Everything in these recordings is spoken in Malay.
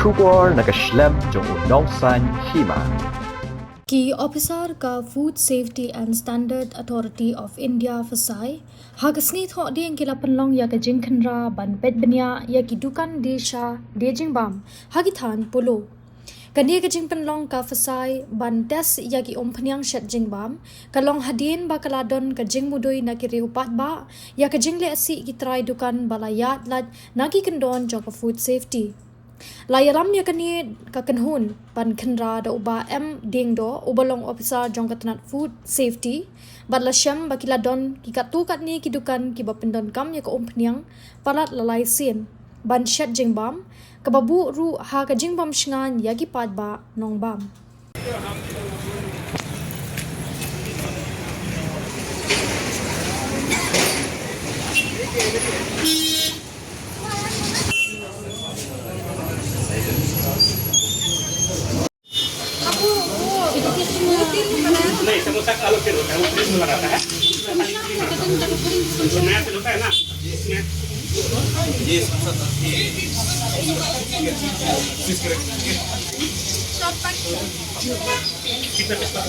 Shukor nakaslem jong unongsan hima. की ऑफिसर का food safety and standard authority of India फसाई हागसनी थो दिंग की लपनलोंग या के जिंखनरा बन पेट बनिया या की दुकान देशा देजिंग बाम हागी थान पुलो कनिया के जिंगपनलोंग का फसाई बन टेस या की ओमफनियांग शट जिंग बाम कलोंग हदीन बा कलादन का जिंग मुदोई ना की रेउपात बा या के जिंगले असी की ट्राई दुकान बालायात लद ना की कंडोन जो का food safety Layaram ya kani ka kanhun pan khanra da uba m ding do ubalong officer jong katnat food safety badla syam bakila don ki katu kat ni ki dukan ki bapendon kam ya ka ompniang palat lalai sin ban shat jing bam ka babu ru ha ka jing bam shngan ya ki pat ba nong bam नहीं समोसा का अलग तेल होता है वो फ्रिज में लगाता है नया तेल होता है ना ये समोसा कितना पैसा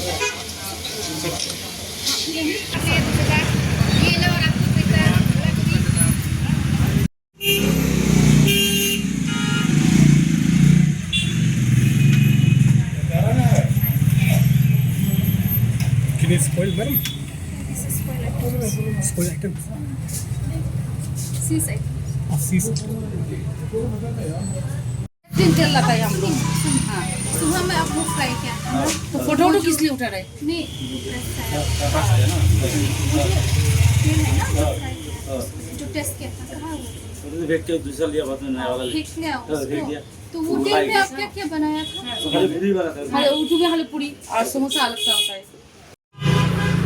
Can you spoil, madam? This is spoil items. Spoil items. Cease items. Cease. दिन तेल लगा है हम लोग। हाँ। सुबह में आपको फ्राई किया था ना? तो फोटो किस लिए उठा रहे? नहीं तेल है ना जो फ्राई किया जो टेस्ट किया था कहाँ वो फेंक के दूसरा लिया बाद में नया वाला फेंक गया फेंक दिया तो वो तेल में आप क्या क्या बनाया था खाली पूरी वाला था हमारे उठू के हाले पूरी और समोसा अलग सा होता है।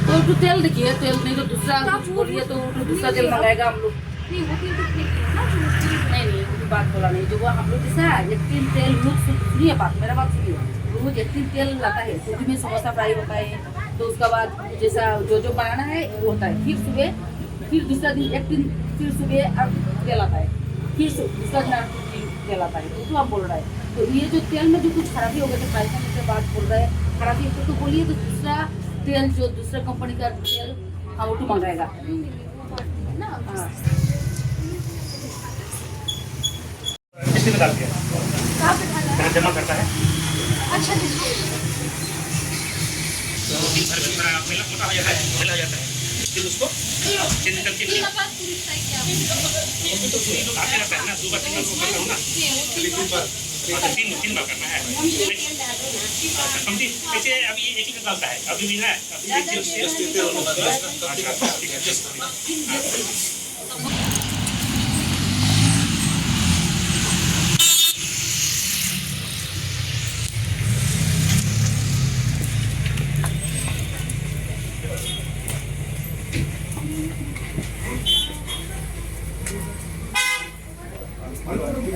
तो उठू तेल देखिए तेल नहीं तो दूसरा कुछ बोलिए तो उठू दूसरा तेल मंगाएगा हम लोग। नहीं वो तेल तो फेंक दिया ना जो नहीं उनकी बात बोला नहीं जो वो हम लोग जैसा एक दिन तेल रोज सुनिए बात मेरा बात सुनिए रोज एक दिन तेल लाता है तो में समोसा फ्राई होता है तो उसका बाद जैसा जो बनाना है वो होता है फिर सुबह फिर दूसरा दिन एक दिन फिर सुबह तेल आता है फिर दूसरा दिन तेल आता है तो आप बोल रहा है तो ये जो तेल में जो कुछ खराबी हो गई तो प्राइस से बात बोल रहे हैं खराबी है तो बोलिए तो दूसरा तेल जो दूसरा कंपनी का तेल हाँ वो तो मंगाएगा। ना किसी में डाल दिया कहाँ पे डाला है? जमा करता है अच्छा देखो दिन भर में थोड़ा मेला मोटा हो जाता है मेला हो जाता है फिर उसको चेंज करके फिर उसके बाद पूरी फ्राई किया तो पूरी लोग आते रहता है ना 2 बार 3 बार को करता हूँ ना तीन बार करना है समझी ऐसे अभी एक ही डालता है अभी भी है ठीक है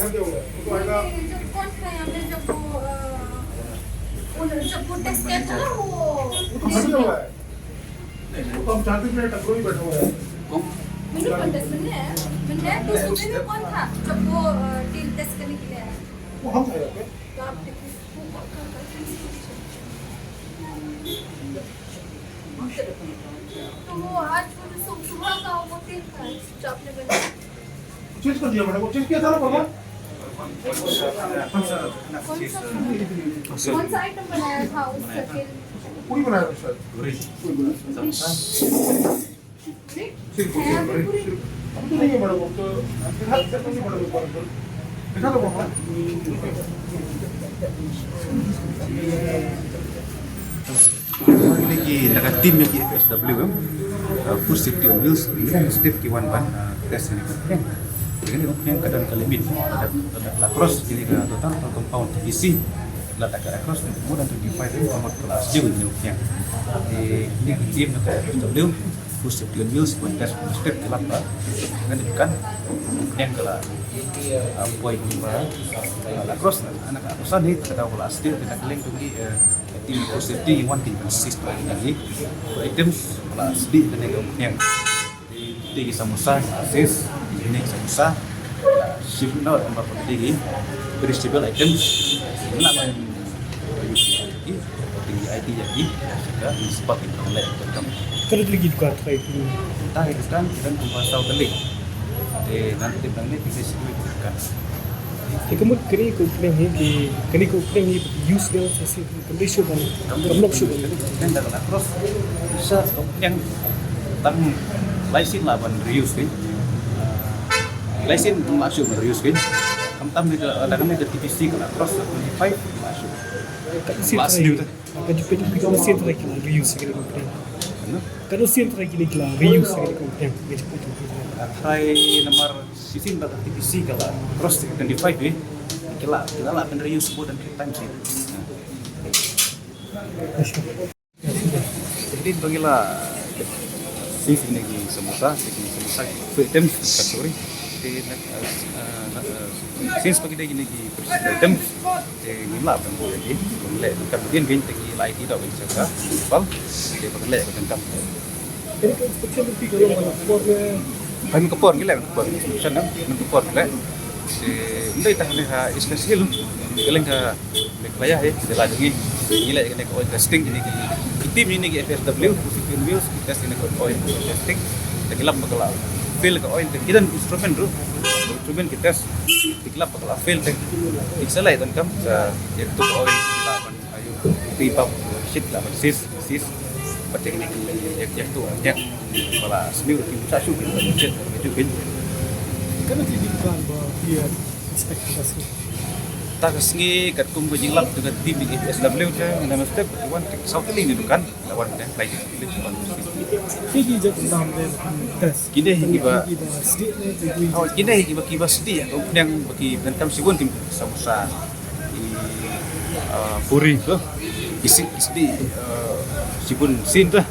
जब कौन था यहाँ पे जब वो टेस्ट किया था ना वो हम 40 मिनट तक ही बैठा हुआ है मैंने कॉन्टेस्ट में है मैंने तो सुबह में कौन था जब वो टीम टेस्ट करने के लिए आया वो हम थे पे तो आप देखो तो वो आज सुबह का वो टीम था जो आपने बनाया चेंज कर दिया मैंने वो चेंज किया था ना परवा कौन सा आइटम बनाया था उसका तेल पूरी बनाया था शायद सिर्फ पूरी अब तो नहीं है मैडम वो तो हाथ से नहीं मैडम ऊपर देखा तो वहां lagi dekat tim yang FSW food safety on wheels ini step K1 ban tes ini kan dengan yang kadang limit ada cross jadi total compound isi letak ke cross kemudian to define format kelas jauh ini ini tim yang FSW food safety on wheels buat tes step ke lapa dengan kan yang kelas poin la cross anak atusan ni kita kelas dia tidak link lagi tim safety one team system lagi items kelas di dengan yang di samusa asis ini samusa shift na tempat pagi perishable items na man tinggi IT jadi sudah spot itu oleh macam Kalau lagi duka try dulu. tahu itu kan dan pasal telik nanti nanti bisa situasi kan Kamu kini ko plan है कि kini ko plan है use dia sesi condition kan. Kamu lock show kan. kan dalam terus bisa yang tang license lah ban reuse kan license masuk reuse kan tam ni ada kami ke TPC kan terus 25 masuk Kasi Mas try. new tu. Kalau pwede ko kasi try kila reuse kini ko plan. Kalau sih try kila reuse kini ko plan. Medyo po ito. try nomor sisin pada TPC kalau terus 25 kila lah akan reuse buat dan time sih jadi bagilah sih ini semua item kategori since pagi dia gini item ngilah pembuat ini kemudian gini tegi IT dah bisa kan bang dia pakai lek tentang Kini ko inspection lebih kalau mana for kami kepor gila kepor sana kepor gila ndai tah leha ispesil geleng ka leklaya he de la dengi gila kene ko testing ini tim ini ke FSW Fusion Wheels test ini ko oil testing tegilap bakal fail ka oil kidan instrument kita test tegilap bakal fail teh iksalai dan kam sa yaitu oil lawan ayo pipa shit lah sis teknik yang tu yang malah seminggu kita syukur kita syukur Kana jadi plan ba dia ekspektasi. tak sengi kat kum jilap dengan tim di SW je nama step wan South Link itu kan lawan dan lain Kiki je dalam test. Kini hiba sedikit ni awal kini hiba sedih atau yang bagi dan kami siwan tim samusa puri tu isi sibun sin tu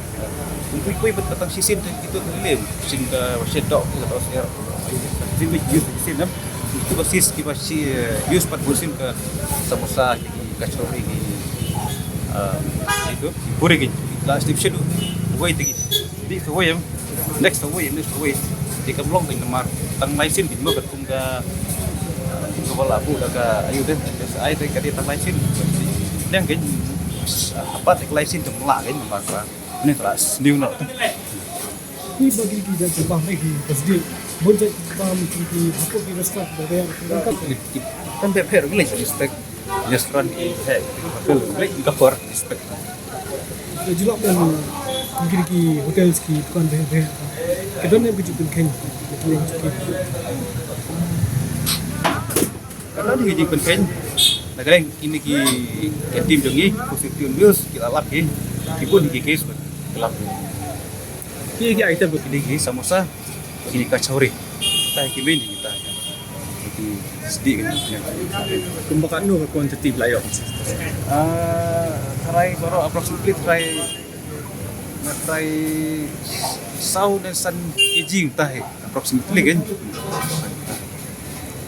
kui betang sin tu itu lem sin ke shedok atau share sin use sin nam itu basis kita use pat sin ke samosa kachori itu puri ke last tip shedu way tigi di way next way di kamlong ke nomor tang license di mo kum ka wala bu daga ayu deh ai teh kadi tang license yang kan apa tek license tu melak kan nomor ini kelas new no Ni bagi kita jebah lagi SD. Boleh jebah mungkin di apa kita start dari angkat. kan beper gila respect restoran he betul gila cover respect Jelak dan mungkin di hotel ski bukan dari. Kita ni begitu kan. karena di hiji penting nah kadang ini ki tim jongi Fusion Wheels kita lap ki pun di case lap ki item begini samosa begini kachori kita kimin kita jadi sedih kan Kumbakan no quantity layo. try baru approximately try sound dan sun aging tah approximately kan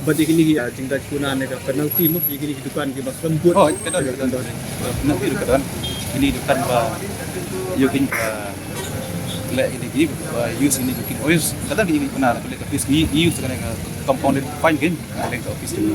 Berarti kini tinggal kunaan ni penalti mu kini hidupan ki mas lembut. oh itu nanti dekat ini dekat yokin le ini di use ini yokin oil kadang ini benar boleh ke use compounded fine kan ada ke office ini